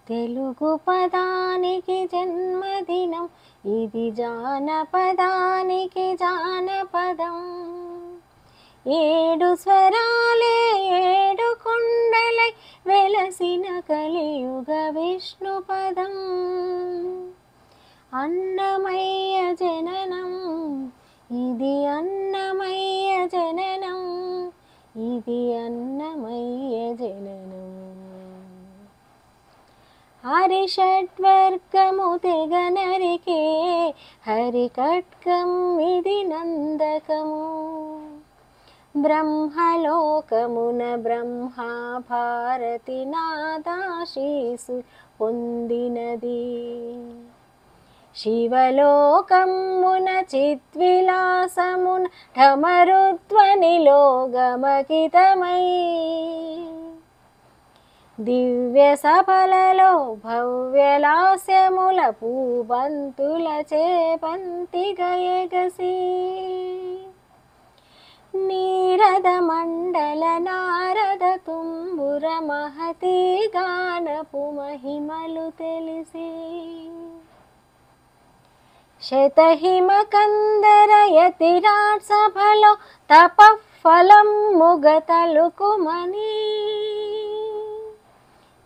తెలుగు పదానికి జన్మదినం, ఇది జానపదానికి జానపదం. ఏడు స్వరాలే ఏడు కొండలై వెలసిన కలియుగ విష్ణుపదం. అన్నమయ్య జననం, ఇది అన్నమయ్య జననం, ఇది అన్నమయ్య జననం. హరిషడ్వర్గము తెగ నరికే హరికట్కం ఇది నందకము. బ్రహ్మలోకమున బ్రహ్మా భారతి నాదాశీసు పొందినది. శివలోకమున చిద్విలాసమున ఢమరుధ్వనిలో గమకితమై, దివ్య సభలలో భవ్యలాస్యముల పూబంతుల చేపంతి గయగసి. నీరద మండల నారద తుంబుర మహతి గానపు మహిమలు తెలిసి. శతహిమ కందర యతిరాట్ సభలో తపఫలం ముగతలుకుమని.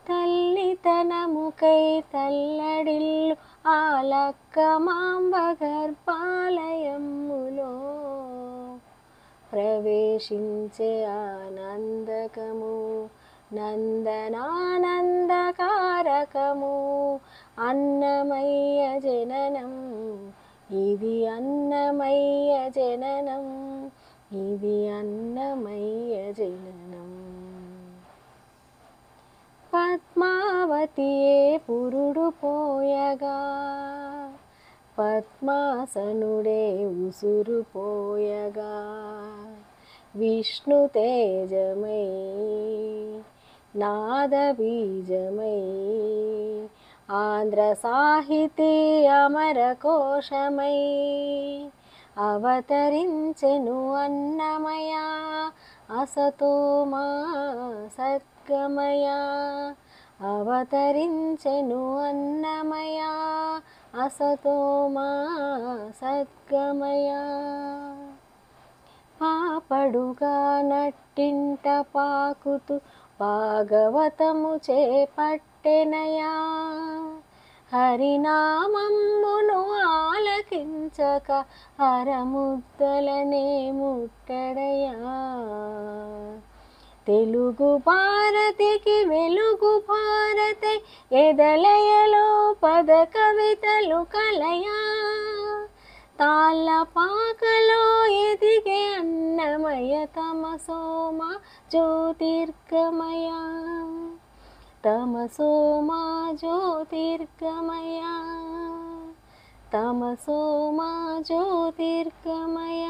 తల్లితనముకై తల్లడిల్లు ఆలక్కమాంబ గర్భాలయములో ప్రవేశించే ఆనందకము, నందనానందకారకము. అన్నమయ్య జననం, ఇది అన్నమయ్య జననం, ఇది అన్నమయ్య జననం. పద్మావతియే పురుడు పోయగా, పద్మాసనుడే ఉసురు పోయగా. విష్ణు తేజమై నాద బీజమై, ఆంధ్ర సాహితీ అమర కోశమై అవతరించెను అన్నమయ. అసతోమా సద్గమయ, అవతరించెను అన్నమయ. అసతోమా సద్గమయ. పాపడుగా నట్టింట పాకుతూ భాగవతము చేపట్టెనయా. హరినామమ్మును ఆలకించక హరముద్దలనే ముట్టడయా. తెలుగు భారతికి వెలుగు భారతి ఎదలయలో పద కవితలు కలయా. తాళ్ళ పాకలో ఎదిగే అన్నమయ తమసోమ జ్యోతిర్గమయ. తమసోమ జ్యోతిర్గమయ, తమసోమ జ్యోతిర్గమయ.